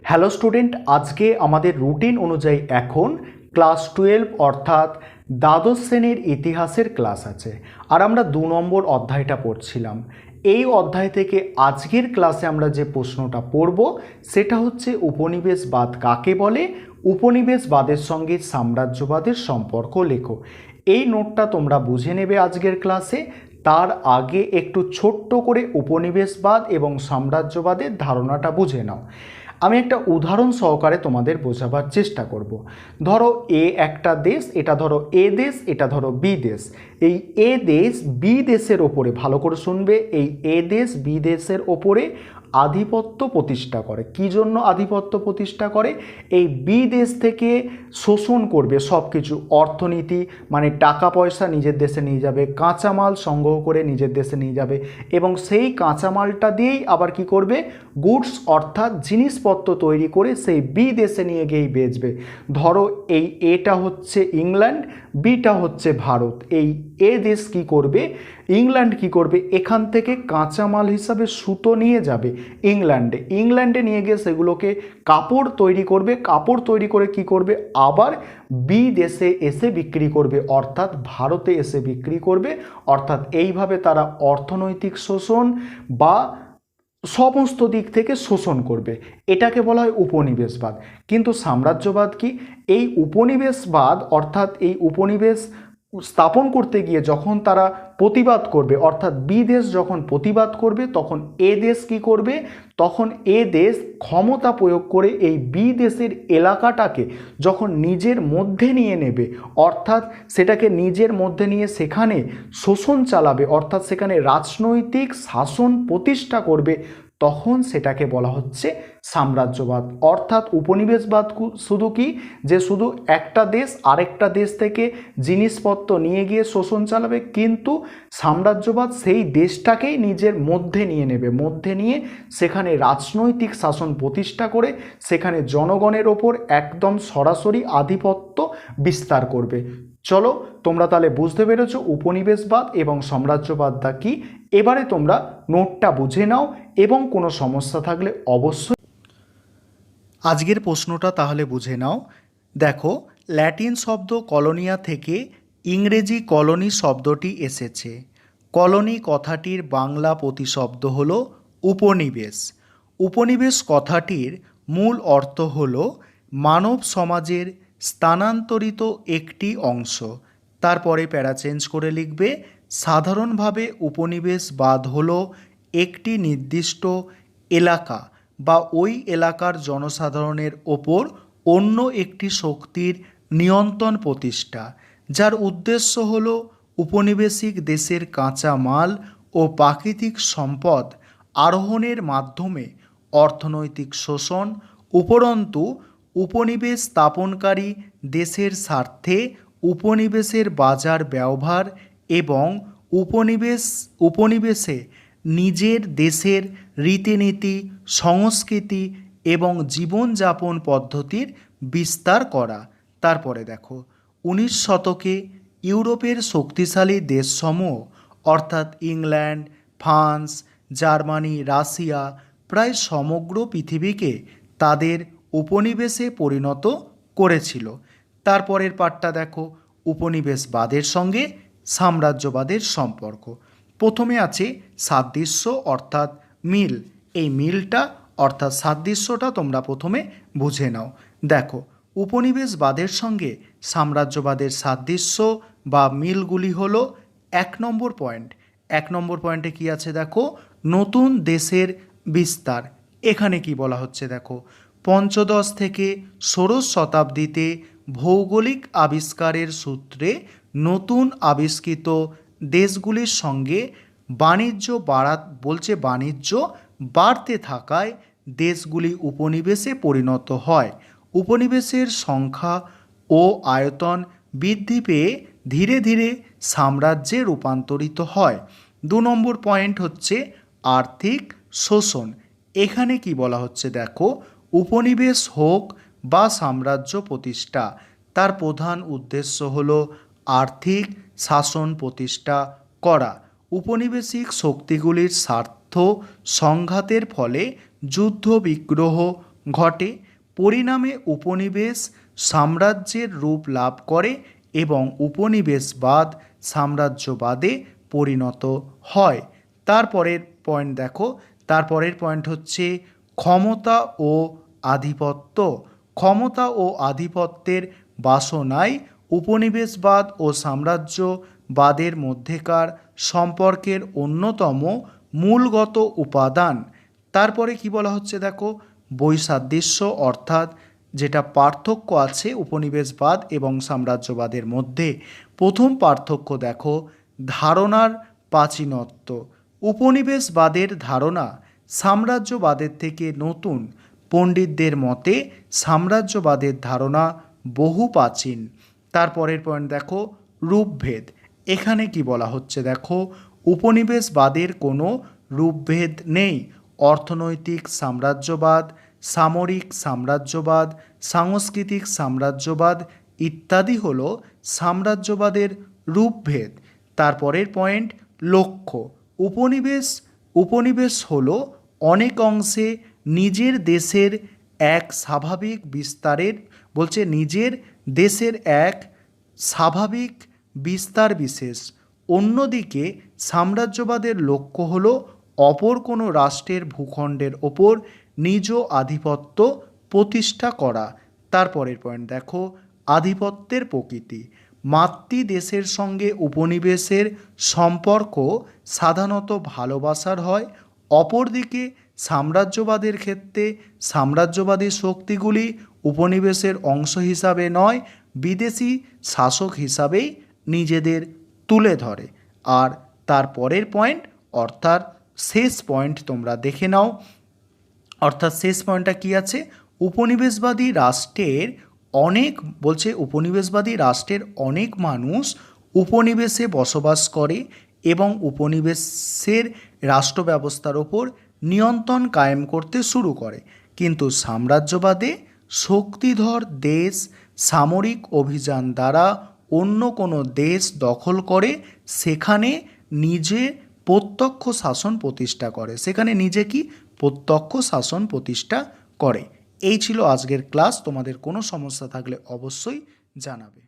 Hello student, আজকে আমাদের routine অনুযায়ী এখন ক্লাস 12 অর্থাৎ দ্বাদশ শ্রেণীর ইতিহাসের ক্লাস আছে। আর আমরা 2 নম্বর অধ্যায়টা পড়ছিলাম। এই অধ্যায় থেকে আজকের ক্লাসে আমরা যে প্রশ্নটা পড়ব সেটা হচ্ছে উপনিবেশবাদ কাকে বলে, উপনিবেশবাদের সঙ্গে সাম্রাজ্যবাদের সম্পর্ক লেখো। এই নোটটা তোমরা বুঝে নেবে আজকের ক্লাসে। তার আগে একটু ছোট্ট করে উপনিবেশবাদ এবং সাম্রাজ্যবাদের ধারণাটা বুঝে নাও। আমি একটা উদাহরণ সহকারে তোমাদের বোঝাবার চেষ্টা করব। ধরো একটা দেশ, এটা ধরো এ দেশ, এটা ধরো বি দেশ। এই এ দেশ বি দেশের ওপরে, ভালো করে শুনবে, এই এ দেশ বি দেশের ওপরে আধিপত্য প্রতিষ্ঠা করে। কি জন্য আধিপত্য প্রতিষ্ঠা করে? এই বি দেশ থেকে শোষণ করবে সব কিছু, অর্থনীতি মানে টাকা পয়সা নিজের দেশে নিয়ে যাবে, কাঁচামাল সংগ্রহ করে নিজের দেশে নিয়ে যাবে, এবং সেই কাঁচামালটা দিয়েই আবার কি করবে, গুডস অর্থাৎ জিনিসপত্র তৈরি করে সেই বি দেশে নিয়ে গিয়েই বেচবে। ধরো এই এটা হচ্ছে ইংল্যান্ড, বিটা হচ্ছে ভারত। এই এ দেশ কি করবে, ইংল্যান্ড কি করবে, এখান থেকে কাঁচামাল হিসাবে সুতো নিয়ে যাবে ইংল্যান্ডে নিয়ে গিয়ে সেগুলোকে কাপড় তৈরি করবে, কাপড় তৈরি করে কি করবে, আবার বি দেশে এসে বিক্রি করবে, অর্থাৎ ভারতে এসে বিক্রি করবে। অর্থাৎ এইভাবে তারা অর্থনৈতিক শোষণ বা সমস্ত দিক থেকে শোষণ করবে। এটাকে বলা হয় উপনিবেশবাদ। কিন্তু সাম্রাজ্যবাদ কি? এই উপনিবেশবাদ অর্থাৎ এই উপনিবেশ স্থাপন করতে গিয়ে যখন তারা প্রতিবাদ করবে, অর্থাৎ বি দেশ যখন প্রতিবাদ করবে, তখন এ দেশ কি করবে, তখন এ দেশ ক্ষমতা প্রয়োগ করে এই বি দেশের এলাকাটাকে যখন নিজের মধ্যে নিয়ে নেবে, অর্থাৎ সেটাকে নিজের মধ্যে নিয়ে সেখানে শোষণ চালাবে, অর্থাৎ সেখানে রাজনৈতিক শাসন প্রতিষ্ঠা করবে, তখন সেটাকে বলা হচ্ছে সাম্রাজ্যবাদ। অর্থাৎ উপনিবেশবাদ শুধু কি, যে শুধু একটা দেশ আরেকটা দেশ থেকে জিনিসপত্র নিয়ে গিয়ে শোষণ চালাবে, কিন্তু সাম্রাজ্যবাদ সেই দেশটাকেই নিজের মধ্যে নিয়ে নেবে, মধ্যে নিয়ে সেখানে রাজনৈতিক শাসন প্রতিষ্ঠা করে সেখানে জনগণের ওপর একদম সরাসরি আধিপত্য বিস্তার করবে। চলো, তোমরা তাহলে বুঝতে পেরেছো উপনিবেশবাদ এবং সাম্রাজ্যবাদটা কি। এবারে তোমরা নোটটা বুঝে নাও এবং কোনো সমস্যা থাকলে অবশ্যই আজকের প্রশ্নটা তাহলে বুঝে নাও। দেখো, ল্যাটিন শব্দ কলোনিয়া থেকে ইংরেজি কলোনি শব্দটি এসেছে। কলোনি কথাটির বাংলা প্রতিশব্দ হল উপনিবেশ। উপনিবেশ কথাটির মূল অর্থ হল মানব সমাজের স্থানান্তরিত একটি অংশ। তারপরে প্যারা চেঞ্জ করে লিখবে, সাধারণভাবে উপনিবেশবাদ হল একটি নির্দিষ্ট এলাকা বা ওই এলাকার জনসাধারণের ওপর অন্য একটি শক্তির নিয়ন্ত্রণ প্রতিষ্ঠা, যার উদ্দেশ্য হল উপনিবেশিক দেশের কাঁচা মাল ও প্রাকৃতিক সম্পদ আরোহণের মাধ্যমে অর্থনৈতিক শোষণ। উপরন্তু উপনিবেশ স্থাপনকারী দেশের স্বার্থে উপনিবেশের বাজার ব্যবহার এবং উপনিবেশে নিজের দেশের রীতিনীতি, সংস্কৃতি এবং জীবনযাপন পদ্ধতির বিস্তার করা। তারপরে দেখো, 19 শতকে ইউরোপের শক্তিশালী দেশসমূহ অর্থাৎ ইংল্যান্ড, ফ্রান্স, জার্মানি, রাশিয়া প্রায় সমগ্র পৃথিবীকে তাদের উপনিবেশে পরিণত করেছিল। তারপরের পার্টটা দেখো, উপনিবেশবাদের সঙ্গে সাম্রাজ্যবাদের সম্পর্ক। প্রথমে আছে সাদৃশ্য অর্থাৎ মিল। এই মিলটা অর্থাৎ সাদৃশ্যটা তোমরা প্রথমে বুঝে নাও। দেখো, উপনিবেশবাদের সঙ্গে সাম্রাজ্যবাদের সাদৃশ্য বা মিলগুলি হলো 1 নম্বর পয়েন্ট। 1 নম্বর পয়েন্টে কি আছে দেখো, নতুন দেশের বিস্তার। এখানে কি বলা হচ্ছে দেখো, পঞ্চদশ থেকে ষোড়শ শতাব্দীতে ভৌগোলিক আবিষ্কারের সূত্রে নতুন আবিষ্কৃত দেশগুলির সঙ্গে বাণিজ্য বাণিজ্য বাড়তে থাকায় দেশগুলি উপনিবেশে পরিণত হয়। উপনিবেশের সংখ্যা ও আয়তন বৃদ্ধি পেয়ে ধীরে ধীরে সাম্রাজ্যে রূপান্তরিত হয়। 2 নম্বর পয়েন্ট হচ্ছে আর্থিক শোষণ। এখানে কি বলা হচ্ছে দেখো, উপনিবেশ হোক বা সাম্রাজ্য প্রতিষ্ঠা, তার প্রধান উদ্দেশ্য হল আর্থিক শাসন প্রতিষ্ঠা করা। উপনিবেশিক শক্তিগুলির স্বার্থ সংঘাতের ফলে যুদ্ধ বিগ্রহ ঘটে, পরিণামে উপনিবেশ সাম্রাজ্যের রূপ লাভ করে এবং উপনিবেশবাদ সাম্রাজ্যবাদে পরিণত হয়। তারপরের পয়েন্ট দেখো, তারপরের পয়েন্ট হচ্ছে ক্ষমতা ও আধিপত্য। ক্ষমতা ও আধিপত্যের বাসনায় উপনিবেশবাদ ও সাম্রাজ্যবাদের মধ্যেকার সম্পর্কের অন্যতম মূলগত উপাদান। তারপরে কি বলা হচ্ছে দেখো, বৈসাদৃশ্য অর্থাৎ যেটা পার্থক্য আছে উপনিবেশবাদ এবং সাম্রাজ্যবাদের মধ্যে। প্রথম পার্থক্য দেখো, ধারণার প্রাচীনত্ব। উপনিবেশবাদের ধারণা সাম্রাজ্যবাদের থেকে নতুন। পণ্ডিতদের মতে সাম্রাজ্যবাদের ধারণা বহু প্রাচীন। তারপরের পয়েন্ট দেখো, রূপভেদ। এখানে কি বলা হচ্ছে দেখো, উপনিবেশবাদের কোনো রূপভেদ নেই। অর্থনৈতিক সাম্রাজ্যবাদ, সামরিক সাম্রাজ্যবাদ, সাংস্কৃতিক সাম্রাজ্যবাদ ইত্যাদি হল সাম্রাজ্যবাদের রূপভেদ। তারপরের পয়েন্ট, লক্ষ্য। উপনিবেশ হল অনেক অংশে নিজের দেশের এক স্বাভাবিক বিস্তারের নিজের দেশের এক স্বাভাবিক বিস্তার বিশেষ। অন্যদিকে সাম্রাজ্যবাদের লক্ষ্য হল অপর কোনো রাষ্ট্রের ভূখণ্ডের ওপর নিজ আধিপত্য প্রতিষ্ঠা করা। তারপরের পয়েন্ট দেখো, আধিপত্যের প্রকৃতি। মাতৃ দেশের সঙ্গে উপনিবেশের সম্পর্ক সাধারণত ভালোবাসার হয়। অপরদিকে সাম্রাজ্যবাদের ক্ষেত্রে সাম্রাজ্যবাদী শক্তিগুলি উপনিবেশের অংশ হিসাবে নয়, বিদেশি শাসক হিসাবেই নিজেদের তুলে ধরে। আর তারপরের পয়েন্ট অর্থাৎ শেষ পয়েন্ট তোমরা দেখে নাও, অর্থাৎ শেষ পয়েন্টটা কি আছে, উপনিবেশবাদী রাষ্ট্রের উপনিবেশবাদী রাষ্ট্রের অনেক মানুষ উপনিবেশে বসবাস করে এবং উপনিবেশের রাষ্ট্র ব্যবস্থার ওপর নিয়ন্ত্রণ কায়েম করতে শুরু করে। কিন্তু সাম্রাজ্যবাদে শক্তিধর দেশ সামরিক অভিযান দ্বারা অন্য কোনো দেশ দখল করে সেখানে নিজে প্রত্যক্ষ শাসন প্রতিষ্ঠা করে। এই ছিল আজকের ক্লাস। তোমাদের কোনো সমস্যা থাকলে অবশ্যই জানাবে।